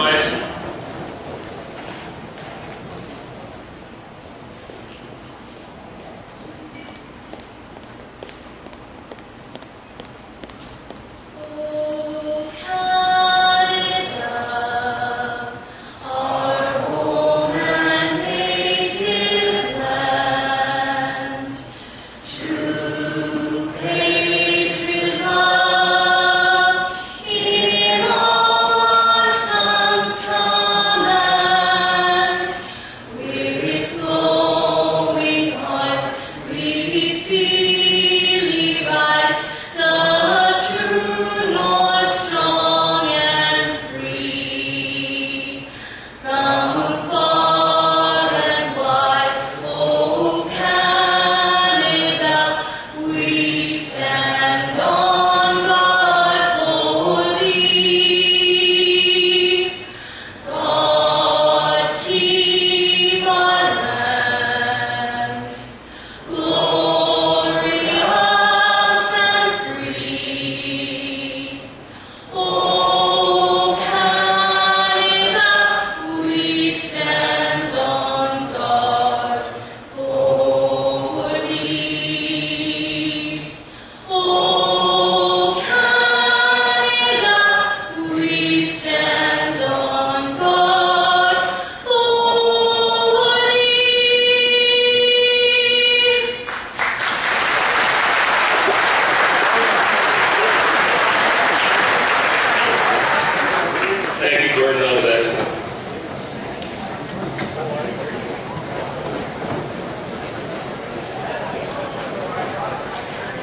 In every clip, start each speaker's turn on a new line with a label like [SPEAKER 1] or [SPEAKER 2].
[SPEAKER 1] rise.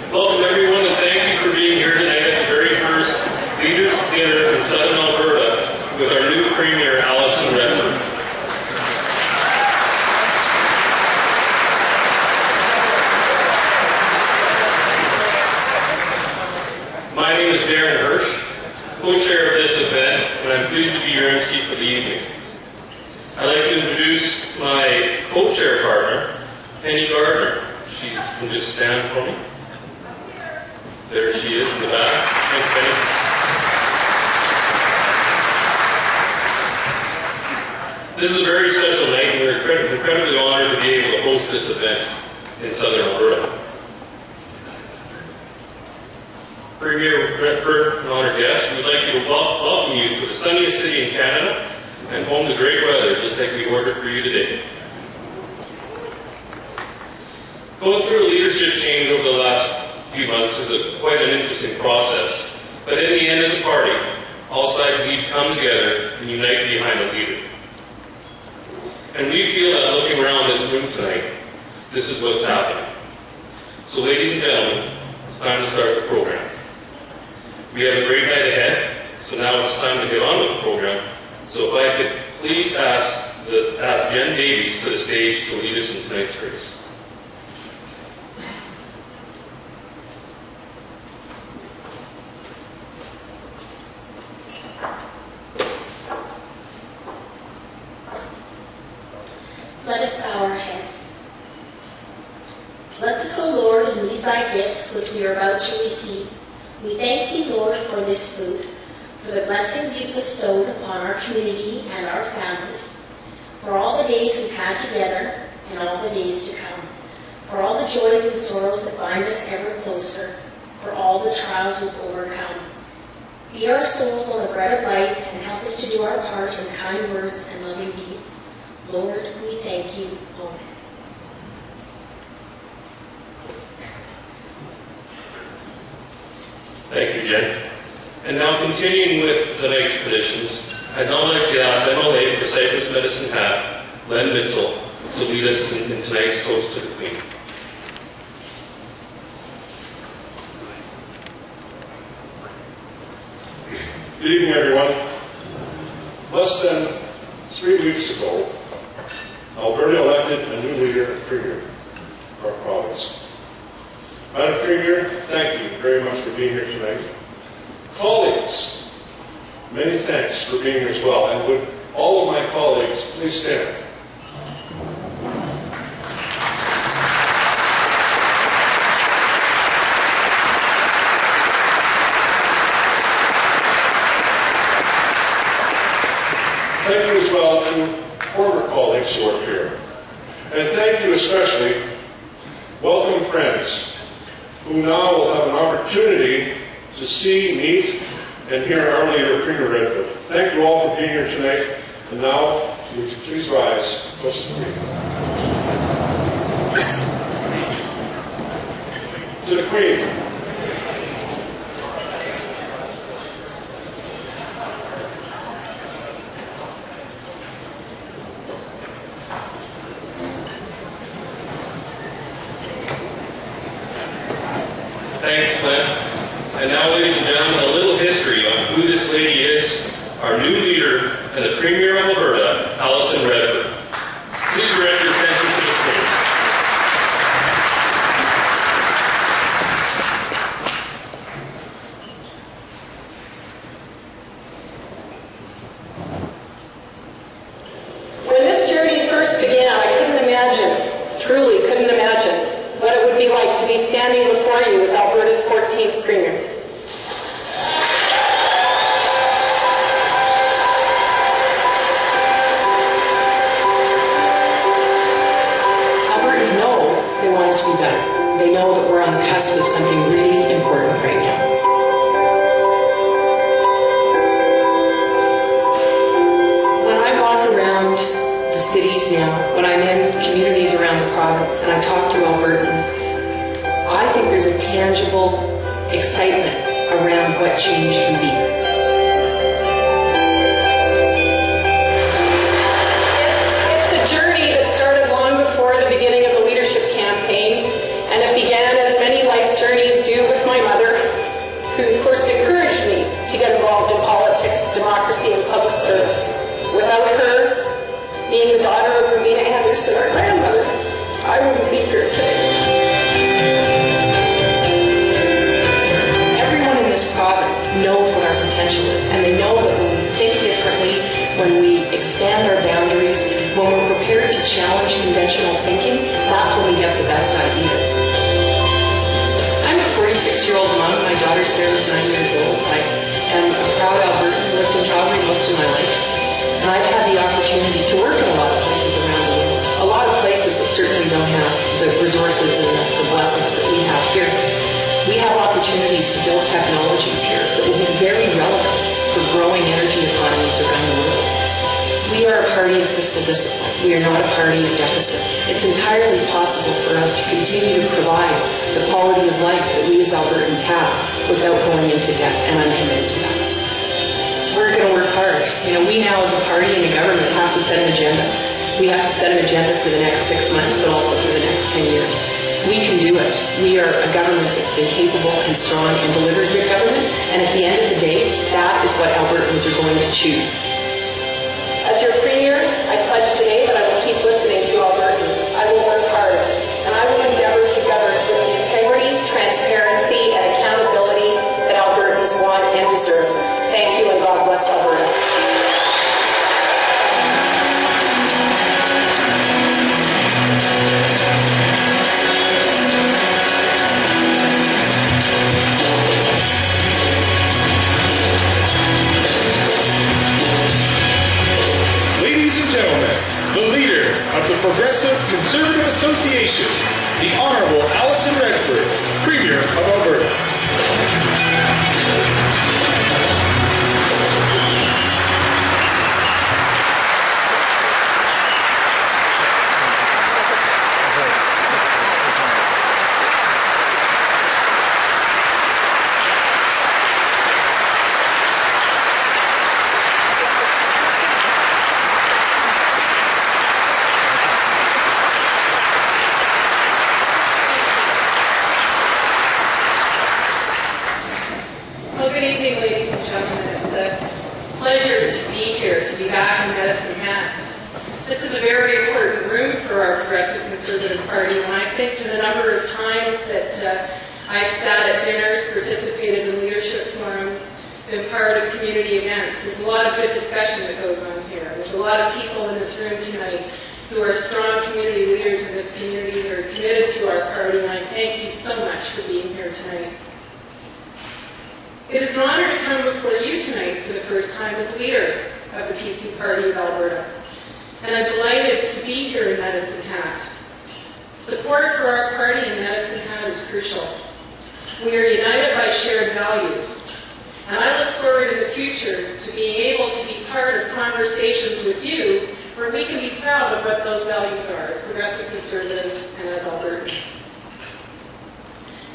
[SPEAKER 1] Welcome everyone, and thank you for being here tonight at the very first Leaders Dinner in Southern Alberta with our new Premier, Alison Redford. My name is Darren Hirsch, co-chair of this event, and I'm pleased to be your MC for the evening. I'd like to introduce my co-chair partner, Penny Gardner. She can just stand for me. There she is in the back. Thanks, Penny. This is a very special night, and we're incredibly honored to be able to host this event in Southern Alberta. Premier Redford and honored guests, we'd like to welcome you to the sunniest city in Canada and home to great weather, just like we ordered for you today. Going through a leadership change over the last few months is quite an interesting process, but in the end, as a party, all sides need to come together and unite behind a leader. And we feel that looking around this room tonight, this is what's happening. So ladies and gentlemen, it's time to start the program. We have a great night ahead, so now it's time to get on with the program. So if I could please ask Jen Davies to the stage to lead us in tonight's grace.
[SPEAKER 2] Let us bow our heads. Bless us, O Lord, in these thy gifts which we are about to receive. We thank thee, Lord, for this food, for the blessings you bestowed upon our community and our families, for all the days we've had together and all the days to come, for all the joys and sorrows that bind us ever closer, for all the trials we've overcome. Feed our souls on the bread of life and help us to do our part in kind words and loving deeds. Lord, we thank you. Amen.
[SPEAKER 1] Thank you, Jen. And now continuing with tonight's traditions, I'd now like to ask MLA for Cypress Medicine Hat, Len Mitzel, to lead us in tonight's toast to the Queen.
[SPEAKER 3] Good evening, everyone. Less than 3 weeks ago, Alberta elected a new leader and premier for our province. Madam Premier, thank you very much for being here tonight. Colleagues, many thanks for being here as well. And would all of my colleagues please stand? Thank you as well to former colleagues who are here. And thank you especially, welcome friends, who now will have an opportunity to see, meet, and hear our leader, Premier Redford. Thank you all for being here tonight. And now, would you please rise? Toast the Queen. To the Queen.
[SPEAKER 1] Thanks, Glenn. And now, ladies and gentlemen, a little history on who this lady is, our new leader and the Premier of Alberta, Alison Redford. Please direct your attention to the screen.
[SPEAKER 4] When this journey first began, I couldn't imagine, truly couldn't imagine, what it would be like to be standing before you as Alberta's 14th Premier. Albertans know they want it to be better. They know that we're on the cusp of something really important right now. When I walk around the cities now, when I'm in communities around the province and I talk to Albertans, I think there's a tangible excitement around what change can be. It's a journey that started long before the beginning of the leadership campaign, and it began as many life's journeys do with my mother, who first encouraged me to get involved in politics, democracy, and public service. Without her, being the daughter of Romina Anderson, our grandmother, I wouldn't be here today. Everyone in this province knows what our potential is, and they know that when we think differently, when we expand our boundaries, when we're prepared to challenge conventional thinking, that's when we get the best ideas. I'm a 46-year-old mom. My daughter Sarah's 9 years old. I am a proud Albertan who lived in Calgary most of my life. And I've had the opportunity to work in a lot of places around the world. A lot of places that certainly don't have the resources and the blessings that we have here. We have opportunities to build technologies here that will be very relevant for growing energy economies around the world. We are a party of fiscal discipline. We are not a party of deficit. It's entirely possible for us to continue to provide the quality of life that we as Albertans have without going into debt, and I'm committed to that. We're going to work hard. We now as a party and a government have to set an agenda. We have to set an agenda for the next 6 months, but also for the next 10 years. We can do it. We are a government that's been capable and strong and delivered good government, and at the end of the day, that is what Albertans are going to choose. As your Premier, I pledge today that I will keep listening to Albertans. I will work hard, and I will endeavour to govern with the integrity, transparency, and accountability that Albertans want and deserve. Thank you, and God bless Alberta.
[SPEAKER 5] Ladies and gentlemen, the leader of the Progressive Conservative Association, the Honourable Alison Redford, Premier of Alberta.
[SPEAKER 4] Well, good evening, ladies and gentlemen. It's a pleasure to be here, to be back in Medicine Hat. This is a very important room for our Progressive Conservative Party. When I think to the number of times that I've sat at dinners, participated in leadership forums, been part of community events, there's a lot of good discussion that goes on here. There's a lot of people in this room tonight who are strong community leaders in this community who are committed to our party, and I thank you so much for being here tonight. It is an honor to come before you tonight for the first time as leader of
[SPEAKER 6] of the PC Party of Alberta. And I'm delighted to be here in Medicine Hat. Support for our party in Medicine Hat is crucial. We are united by shared values. And I look forward in the future to being able to be part of conversations with you where we can be proud of what those values are as Progressive Conservatives and as Albertans.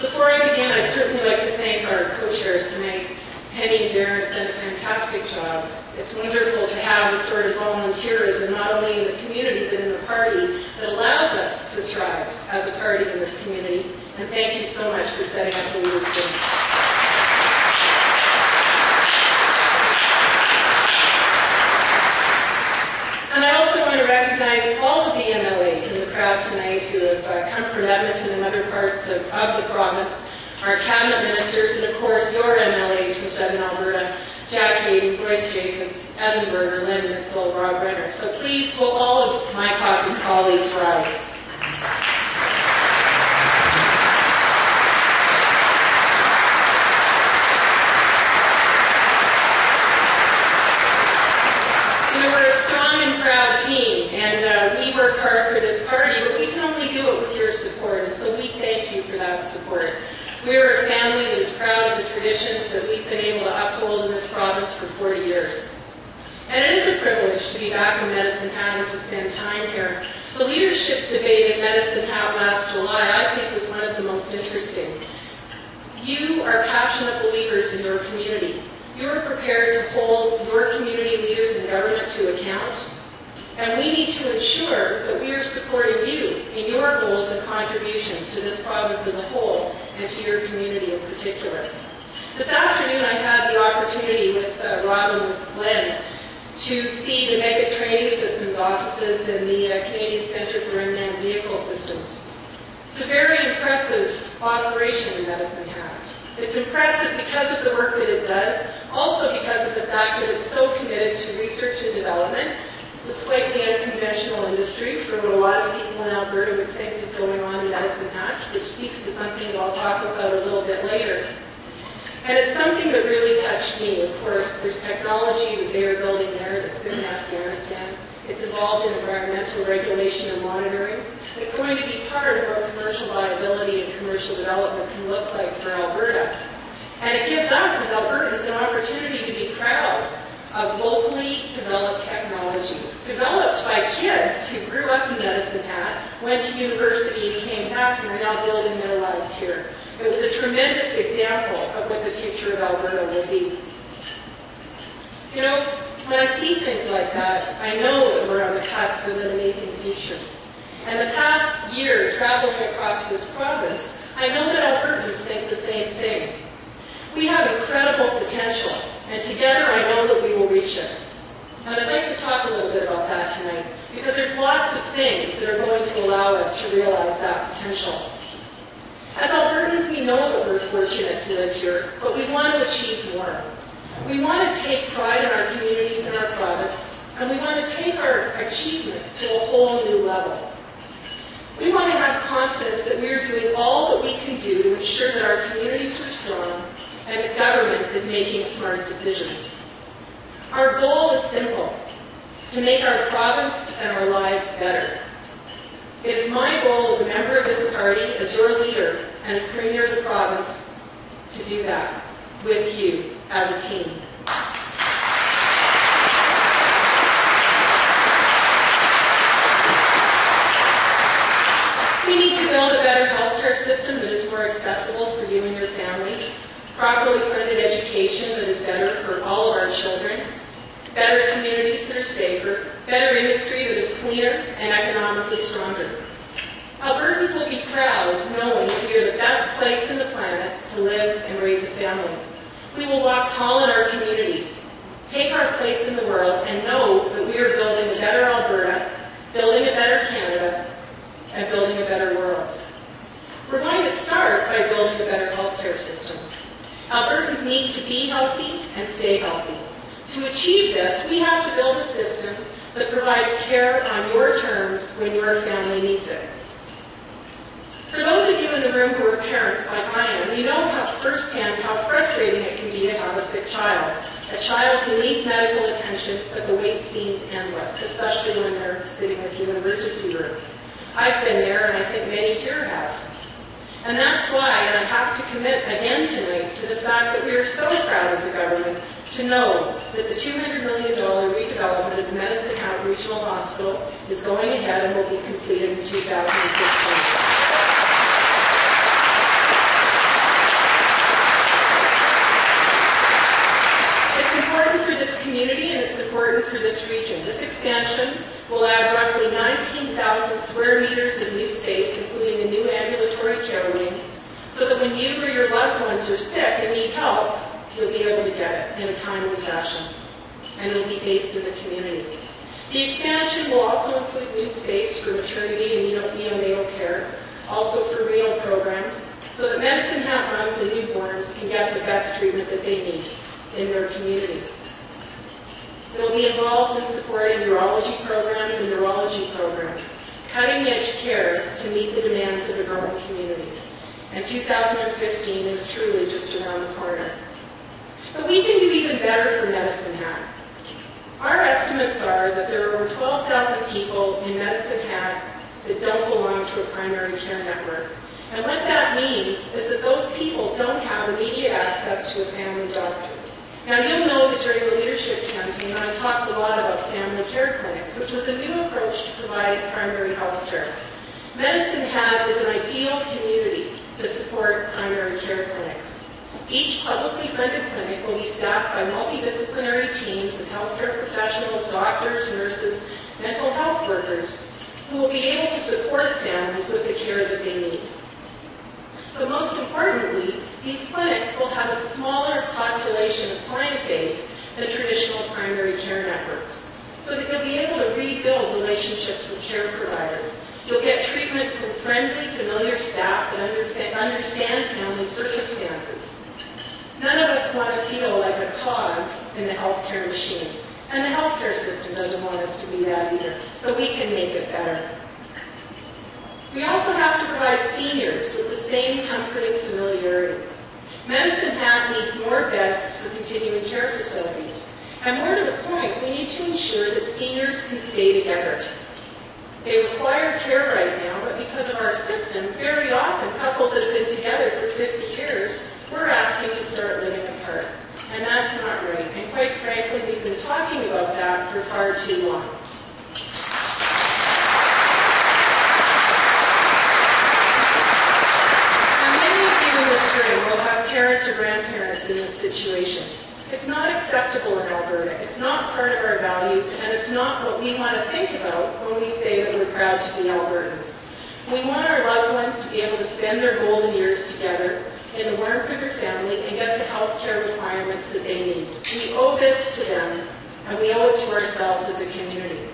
[SPEAKER 6] Before I begin, I'd certainly like to thank our co-chairs tonight. Penny and Darren have done a fantastic job. It's wonderful to have the sort of volunteerism, not only in the community, but in the party, that allows us to thrive as a party in this community. And thank you so much for setting up the leadership. And I also want to recognize all of the MLAs in the crowd tonight who have come from Edmonton and other parts of the province, our cabinet ministers, and of course your MLAs from Southern Alberta, Jackie Aiden, Bryce Jacobs, Evan Berger, Lynn Mitchell, Rob Brenner. So please, will all of my caucus colleagues rise? We're a strong and proud team, and we work hard for this party, but we can only do it with your support, and so we thank you for that support. We're a family that is proud of the traditions that we've been able to uphold in this province for 40 years. And it is a privilege to be back in Medicine Hat and to spend time here. The leadership debate at Medicine Hat last July, I think, was one of the most interesting. You are passionate believers in your community. You are prepared to hold your community leaders and government to account. And we need to ensure that we are supporting you in your goals and contributions to this province as a whole and to your community in particular. This afternoon I had the opportunity with Rob and with Glenn to see the Mega Training Systems offices in the Canadian Centre for Unmanned Vehicle Systems. It's a very impressive operation in Medicine Hat. It's impressive because of the work that it does, also because of the fact that it's so committed to research and development. It's a slightly unconventional industry for what a lot of people in Alberta would think is going on in Medicine Hat, which speaks to something that I'll talk about a little bit later. And it's something that really touched me. Of course, there's technology that they are building there that's been in Afghanistan. It's involved in environmental regulation and monitoring. It's going to be part of what commercial viability and commercial development can look like for Alberta. And it gives us, as Albertans, an opportunity to be proud of locally developed technology, developed by kids who grew up in Medicine Hat, went to university and came back and are now building their lives here. It was a tremendous example of what the future of Alberta will be. You know, when I see things like that, I know that we're on the cusp of an amazing future. And the past year, traveling across this province, I know that Albertans think the same thing. We have incredible potential, and together I know that we will reach it. And I'd like to talk a little bit about that tonight, because there's lots of things that are going to allow us to realize that potential. As Albertans, we know that we're fortunate to live here, but we want to achieve more. We want to take pride in our communities and our province, and we want to take our achievements to a whole new level. We want to have confidence that we are doing all that we can do to ensure that our communities are strong and the government is making smart decisions. Our goal is simple: to make our province and our lives better. It is my goal as a member of this party, as your leader, and as Premier of the province, to do that with you as a team. We need to build a better healthcare system that is more accessible for you and your family, properly funded education that is better for all of our children, better communities that are safer, better industry that is cleaner and economically stronger. Albertans will be proud knowing that we are the best place in the planet to live and raise a family. We will walk tall in our communities, take our place in the world, and know that we are building a better Alberta, building a better Canada, and building a better world. We're going to start by building a better healthcare system. Albertans need to be healthy and stay healthy. To achieve this, we have to build a system that provides care on your terms when your family needs it. For those of you in the room who are parents like I am, you know firsthand how frustrating it can be to have a sick child, A child who needs medical attention, but the wait seems endless, especially when they're sitting with you in an emergency room. I've been there, and I think many here have. And that's why, and I have to commit again tonight to the fact that we are so proud as a government to know that the $200 million redevelopment of Medicine Hat Regional Hospital is going ahead and will be completed in 2015. Community, and it's important for this region. This expansion will add roughly 19,000 square meters of new space, including a new ambulatory care wing, so that when you or your loved ones are sick and need help, you'll be able to get it in a timely fashion, and it'll be based in the community. The expansion will also include new space for maternity and neonatal care, also for renal programs, so that Medicine Hat moms and newborns can get the best treatment that they need in their community. They'll be involved in supporting urology programs and neurology programs, cutting-edge care to meet the demands of a growing community. And 2015 is truly just around the corner. But we can do even better for Medicine Hat. Our estimates are that there are over 12,000 people in Medicine Hat that don't belong to a primary care network. And what that means is that those people don't have immediate access to a family doctor. Now, you'll know that during the leadership campaign, I talked a lot about family care clinics, which was a new approach to providing primary health care. Medicine Hat is an ideal community to support primary care clinics. Each publicly funded clinic will be staffed by multidisciplinary teams of healthcare professionals, doctors, nurses, mental health workers, who will be able to support families with the care that they need. But most importantly, these clinics will have a smaller population of client base than traditional primary care networks, so that you'll be able to rebuild relationships with care providers. You'll get treatment from friendly, familiar staff that understand family circumstances. None of us want to feel like a cog in the healthcare machine, and the healthcare system doesn't want us to be that either, so we can make it better. We also have to provide seniors with the same comforting familiarity. Medicine Hat needs more beds for continuing care facilities. And more to the point, we need to ensure that seniors can stay together. They require care right now, but because of our system, very often couples that have been together for 50 years, we're asking to start living apart. And that's not right. And quite frankly, we've been talking about that for far too long. Parents or grandparents in this situation. It's not acceptable in Alberta. It's not part of our values, and it's not what we want to think about when we say that we're proud to be Albertans. We want our loved ones to be able to spend their golden years together in the warmth of their family and get the health care requirements that they need. We owe this to them, and we owe it to ourselves as a community.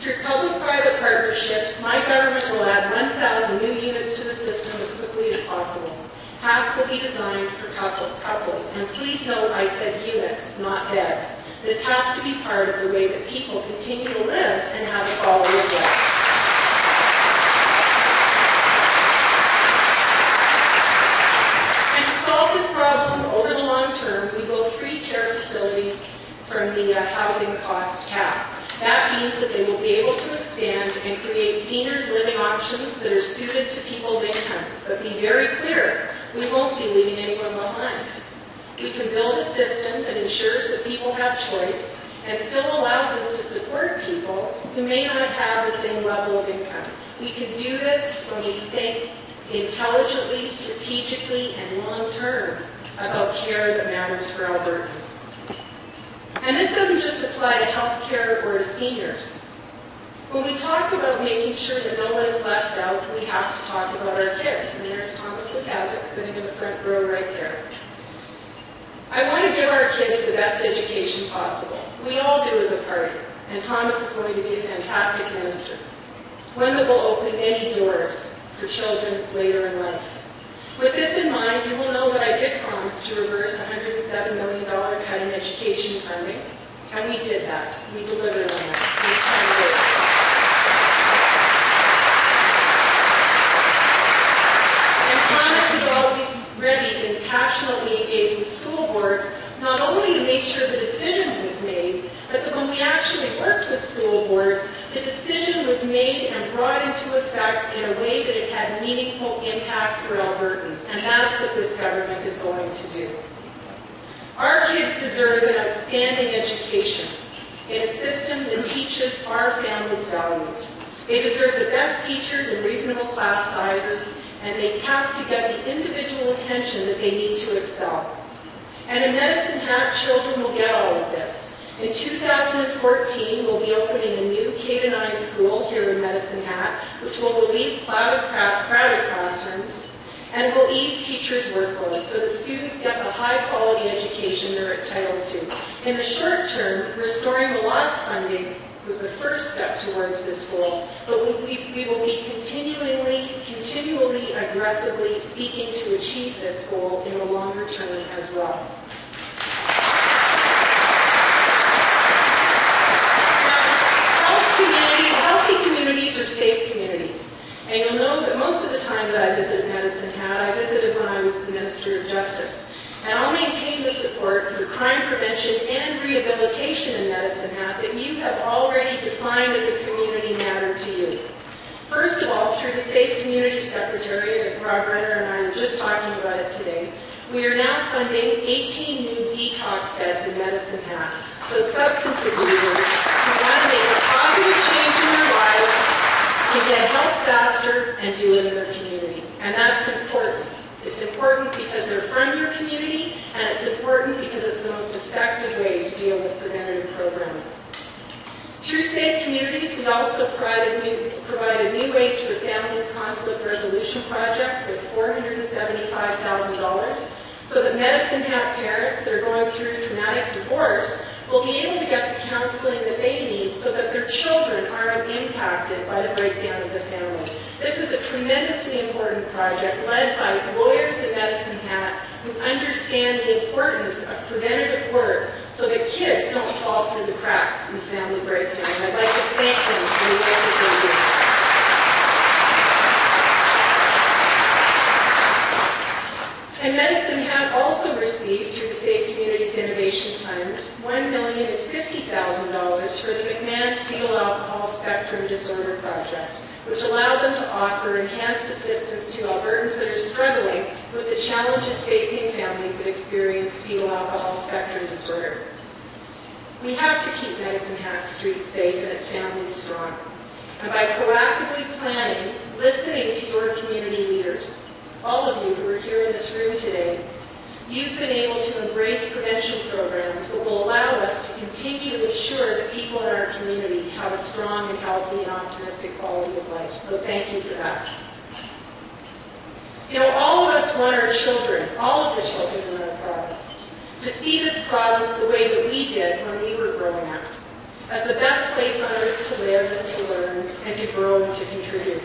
[SPEAKER 6] Through public-private partnerships, my government will add 1,000 new units to the system as quickly as possible. Half will be designed for couples. And please note I said units, not beds. This has to be part of the way that people continue to live and have a quality of life. And to solve this problem over the long term, we will free care facilities from the housing cost cap. That means that they will be able to expand and create seniors living options that are suited to people's income. But be very clear, we won't be leaving anyone behind. We can build a system that ensures that people have choice and still allows us to support people who may not have the same level of income. We can do this when we think intelligently, strategically, and long-term about care that matters for Albertans. And this doesn't just apply to health care or to seniors. When we talk about making sure that no one is left out, we have to talk about our kids. And there's Thomas Lukaszuk sitting in the front row right there. I want to give our kids the best education possible. We all do as a party. And Thomas is going to be a fantastic minister, one that will open many doors for children later in life. With this in mind, you will know that I did promise to reverse $107 million cut in education funding. And we did that. We delivered on that. Ready and passionately engaged with school boards, not only to make sure that his school boards, the decision was made and brought into effect in a way that it had meaningful impact for Albertans, and that's what this government is going to do. Our kids deserve an outstanding education in a system that teaches our families' values. They deserve the best teachers and reasonable class sizes, and they have to get the individual attention that they need to excel. And in Medicine Hat, children will get all of this. In 2014, we'll be opening a new K-9 school here in Medicine Hat, which will relieve crowded classrooms and will ease teachers' workload so that students get the high-quality education they're entitled to. In the short term, restoring the lost funding was the first step towards this goal, but we will be continually aggressively seeking to achieve this goal in the longer term as well. Healthy communities are safe communities. And you'll know that most of the time that I visited Medicine Hat, I visited when I was the Minister of Justice. And I'll maintain the support for crime prevention and rehabilitation in Medicine Hat that you have already defined as a community matter to you. First of all, through the Safe Community Secretary, Rob Renner and I were just talking about it today, we are now funding 18 new detox beds in Medicine Hat. So substance abusers who want to make a positive change in their lives can get help faster and do it in their community. And that's important. It's important because they're from your community, and it's important because it's the most effective way to deal with preventative programming. Through Safe Communities, we also provided New Ways for Families Conflict Resolution Project with $475,000 so that Medicine Hat parents that are going through traumatic divorce will be able to get the counseling that they need so that their children aren't impacted by the breakdown of the family. This is a tremendously important project led by lawyers in Medicine Hat who understand the importance of preventative work so that kids don't fall through the cracks in family breakdown. I'd like to thank them for the work that they do. And Medicine Hat also received, through the Safe Communities Innovation Fund, $1,050,000 for the McMahon Fetal Alcohol Spectrum Disorder Project, which allowed them to offer enhanced assistance to Albertans that are struggling with the challenges facing families that experience fetal alcohol spectrum disorder. We have to keep Medicine Hat streets safe and its families strong. And by proactively planning, listening to your community leaders, all of you who are here in this room today, you've been able to embrace prevention programs that will allow us to continue to ensure that people in our community have a strong and healthy and optimistic quality of life. So thank you for that. You know, all of us want our children, all of the children in our province, to see this province the way that we did when we were growing up, as the best place on earth to live and to learn and to grow and to contribute.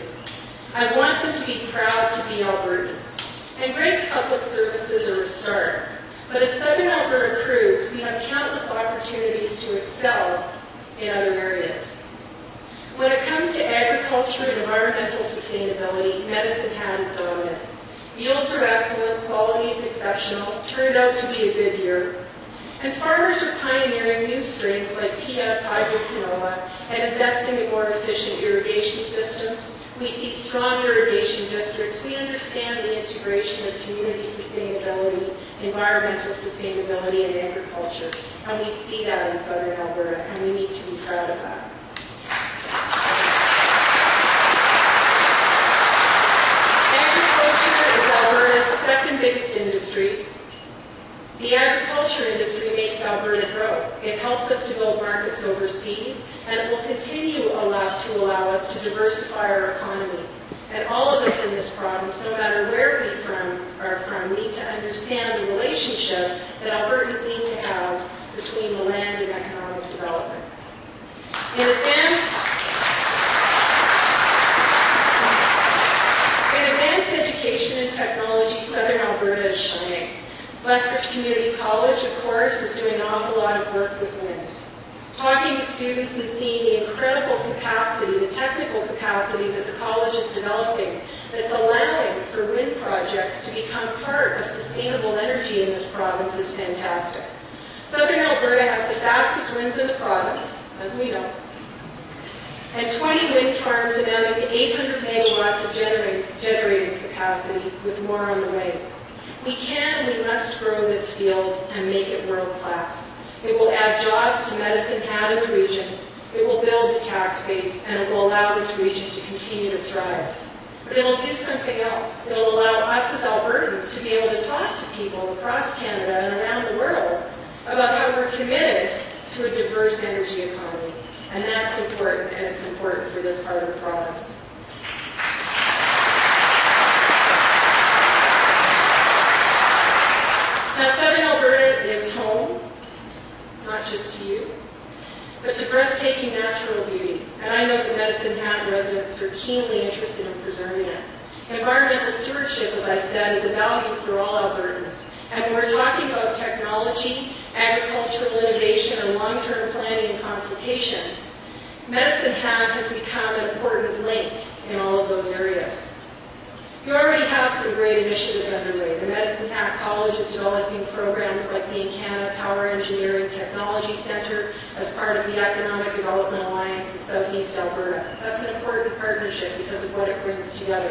[SPEAKER 6] I want them to be proud to be Albertans. And great public services are a start. But as Southern Alberta proves, we have countless opportunities to excel in other areas. When it comes to agriculture and environmental sustainability, Medicine Hat is dominant. Yields are excellent, quality is exceptional, turned out to be a good year. And farmers are pioneering new strains like PS hybrid canola and investing in more efficient irrigation systems. We see strong irrigation districts. We understand the integration of community sustainability, environmental sustainability, and agriculture. And we see that in Southern Alberta, and we need to be proud of that. Agriculture is Alberta's second biggest industry. The agriculture industry makes Alberta grow. It helps us to build markets overseas, and it will continue to allow us to diversify our economy. And all of us in this province, no matter where we are from, need to understand the relationship that Albertans need to have between the land and economic development. In advanced education and technology, Southern Alberta is shining. Lethbridge Community College, of course, is doing an awful lot of work with wind. Talking to students and seeing the incredible capacity, the technical capacity that the college is developing that's allowing for wind projects to become part of sustainable energy in this province is fantastic. Southern Alberta has the fastest winds in the province, as we know, and 20 wind farms amounting to 800 megawatts of generating capacity, with more on the way. We can and we must grow this field and make it world-class. It will add jobs to Medicine Hat in the region, it will build the tax base, and it will allow this region to continue to thrive. But it'll do something else. It'll allow us as Albertans to be able to talk to people across Canada and around the world about how we're committed to a diverse energy economy. And that's important, and it's important for this part of the province. Now, Southern Alberta is home, not just to you, but to breathtaking natural beauty. And I know that Medicine Hat residents are keenly interested in preserving it. Environmental stewardship, as I said, is a value for all Albertans. And when we're talking about technology, agricultural innovation, or long-term planning and consultation, Medicine Hat has become an important link in all of those areas. You already have some great initiatives underway. The Medicine Hat College is developing programs like the Encana Power Engineering Technology Centre as part of the Economic Development Alliance in Southeast Alberta. That's an important partnership because of what it brings together.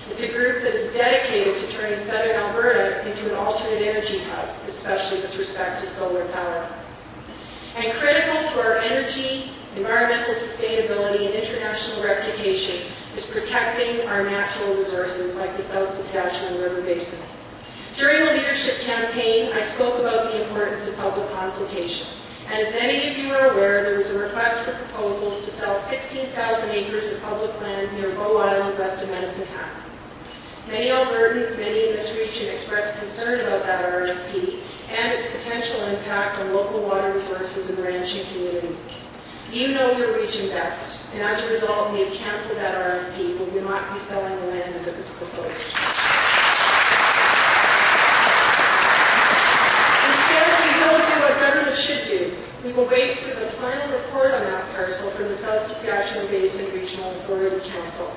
[SPEAKER 6] It's a group that is dedicated to turning Southern Alberta into an alternate energy hub, especially with respect to solar power. And critical to our energy, environmental sustainability, and international reputation is protecting our natural resources like the South Saskatchewan River Basin. During the leadership campaign, I spoke about the importance of public consultation. And as many of you are aware, there was a request for proposals to sell 16,000 acres of public land near Bow Island, west of Medicine Hat. Many Albertans, many in this region, expressed concern about that RFP and its potential impact on local water resources and ranching community. You know your region best, and as a result, we have canceled that RFP. We will not be selling the land as it was proposed. Instead, we will do what government should do. We will wait for the final report on that parcel from the South Saskatchewan Basin Regional Authority Council.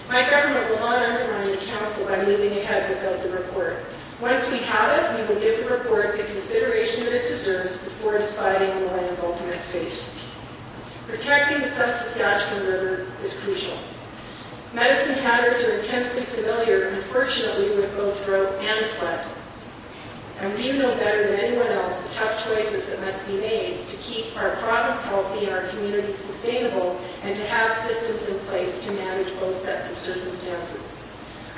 [SPEAKER 6] My government will not undermine the council by moving ahead without the report. Once we have it, we will give the report the consideration that it deserves before deciding on the land's ultimate fate. Protecting the South Saskatchewan River is crucial. Medicine Hatters are intensely familiar, unfortunately, with both drought and flood. And you know better than anyone else the tough choices that must be made to keep our province healthy and our communities sustainable, and to have systems in place to manage both sets of circumstances.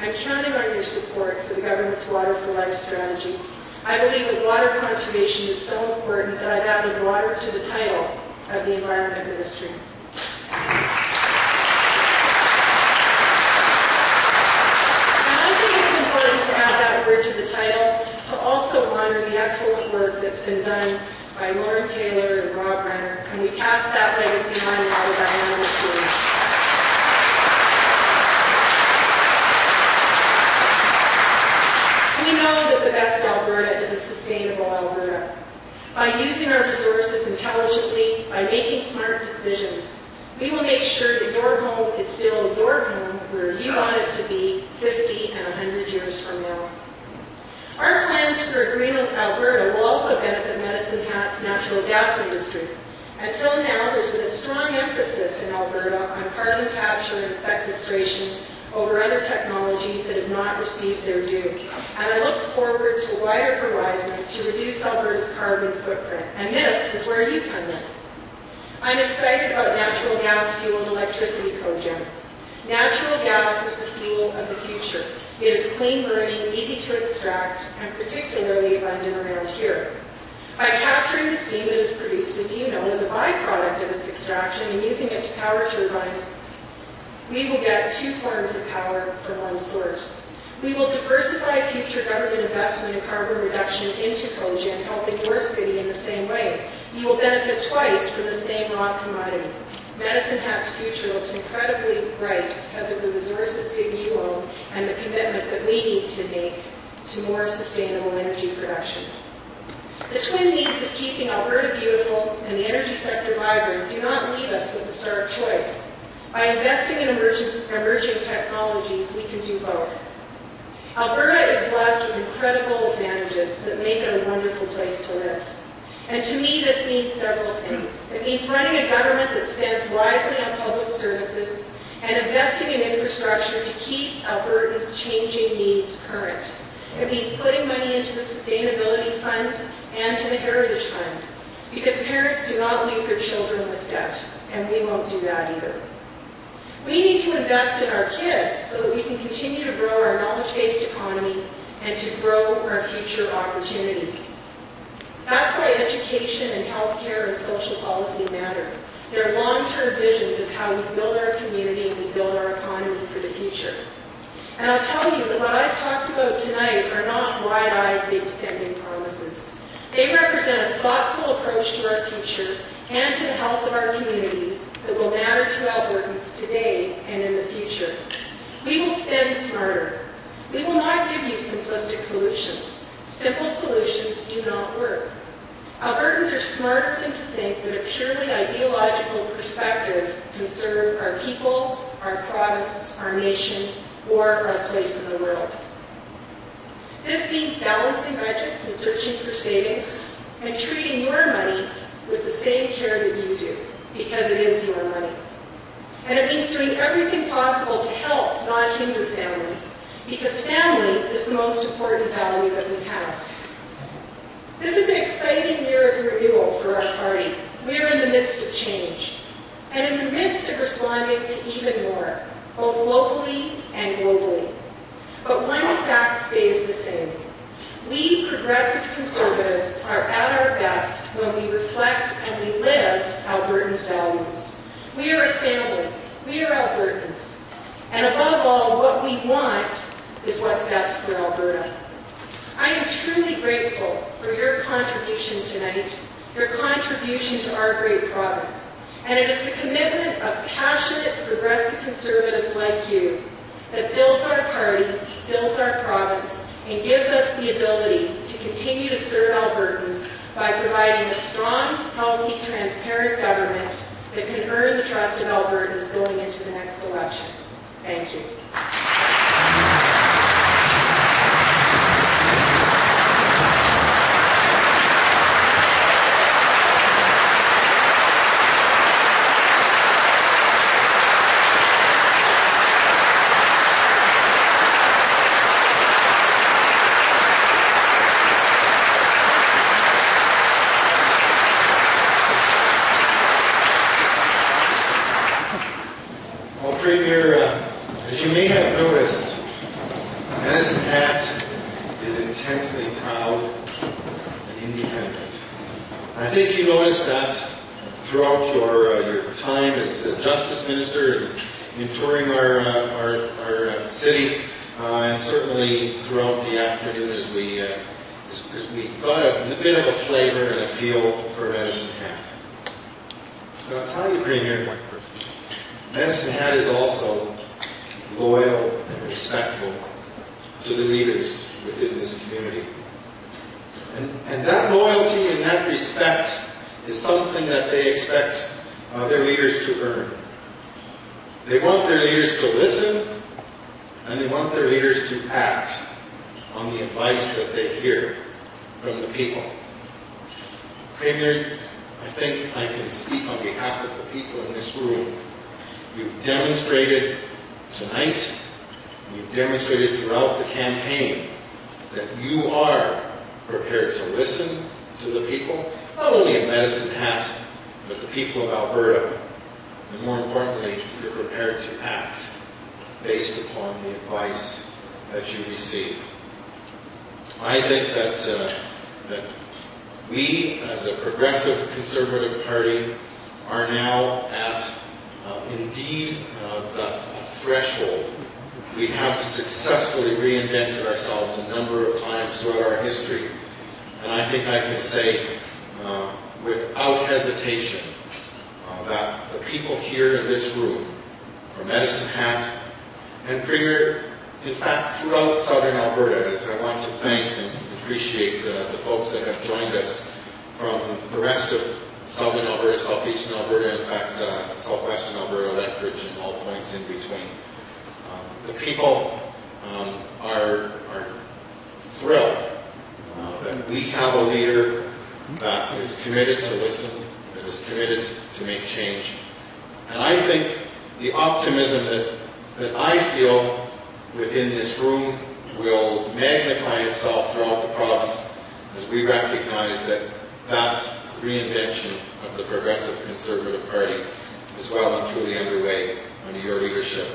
[SPEAKER 6] I'm counting on your support for the government's Water for Life strategy. I believe that water conservation is so important that I've added water to the title of the Environment Ministry. To the title, to also honor the excellent work that's been done by Lauren Taylor and Rob Renner, and we pass that legacy on now to Diana McCool. We know that the best Alberta is a sustainable Alberta. By using our resources intelligently, by making smart decisions, we will make sure that your home is still your home where you want it to be 50 and 100 years from now. Our plans for a green Alberta will also benefit Medicine Hat's natural gas industry. Until now, there's been a strong emphasis in Alberta on carbon capture and sequestration over other technologies that have not received their due. And I look forward to wider horizons to reduce Alberta's carbon footprint. And this is where you come in. I'm excited about natural gas-fueled electricity cogen. Natural gas is the fuel of the future. It is clean-burning, easy to extract, and particularly abundant around here. By capturing the steam that is produced, as you know, as a byproduct of its extraction and using it to power turbines, we will get two forms of power from one source. We will diversify future government investment in carbon reduction into cogen, helping your city in the same way. You will benefit twice from the same raw commodity. Medicine Hat's future looks incredibly bright because of the resources that you own and the commitment that we need to make to more sustainable energy production. The twin needs of keeping Alberta beautiful and the energy sector vibrant do not leave us with a stark choice. By investing in emerging technologies, we can do both. Alberta is blessed with incredible advantages that make it a wonderful place to live. And to me, this means several things. It means running a government that spends wisely on public services and investing in infrastructure to keep Albertans' changing needs current. It means putting money into the Sustainability Fund and to the Heritage Fund, because parents do not leave their children with debt, and we won't do that either. We need to invest in our kids so that we can continue to grow our knowledge-based economy and to grow our future opportunities. That's why education and healthcare and social policy matter. They're long-term visions of how we build our community and we build our economy for the future. And I'll tell you that what I've talked about tonight are not wide-eyed big spending promises. They represent a thoughtful approach to our future and to the health of our communities that will matter to Albertans today and in the future. We will spend smarter. We will not give you simplistic solutions. Simple solutions do not work. Albertans are smart enough to think that a purely ideological perspective can serve our people, our province, our nation, or our place in the world. This means balancing budgets and searching for savings and treating your money with the same care that you do, because it is your money. And it means doing everything possible to help, not hinder families, because family is the most important value that we have. This is an exciting year of renewal for our party. We are in the midst of change, and in the midst of responding to even more, both locally and globally. But one fact stays the same. We progressive Conservatives are at our best when we reflect and we live Albertans' values. We are a family. We are Albertans. And above all, what we want is what's best for Alberta. I am truly grateful for your contribution tonight, your contribution to our great province. And it is the commitment of passionate progressive Conservatives like you that builds our party, builds our province, and gives us the ability to continue to serve Albertans by providing a strong, healthy, transparent government that can earn the trust of Albertans going into the next election. Thank you.
[SPEAKER 7] Premier, as you may have noticed, Medicine Hat is intensely proud and independent. And I think you noticed that throughout your time as Justice Minister in touring our city, and certainly throughout the afternoon as we got a bit of a flavor and a feel for Medicine Hat. But I'll tell you, Premier, Medicine Hat is also loyal and respectful to the leaders within this community. And that loyalty and that respect is something that they expect their leaders to earn. They want their leaders to listen, and they want their leaders to act on the advice that they hear from the people. Premier, I think I can speak on behalf of the people in this room. You've demonstrated tonight, you've demonstrated throughout the campaign that you are prepared to listen to the people, not only in Medicine Hat, but the people of Alberta. And more importantly, you're prepared to act based upon the advice that you receive. I think that we, as a progressive Conservative party, are now at indeed the threshold. We have successfully reinvented ourselves a number of times throughout our history. And I think I can say without hesitation that the people here in this room, from Medicine Hat and Premier, in fact throughout southern Alberta, as I want to thank and appreciate the folks that have joined us from the rest of southern Alberta, southeastern Alberta, in fact, southwestern Alberta, Lethbridge, and all points in between. The people are thrilled that we have a leader that is committed to listen, that is committed to make change. And I think the optimism that I feel within this room will magnify itself throughout the province as we recognize that reinvention of the Progressive Conservative Party is well and truly underway under your leadership.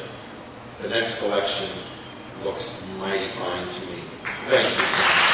[SPEAKER 7] The next election looks mighty fine to me. Thank you so much.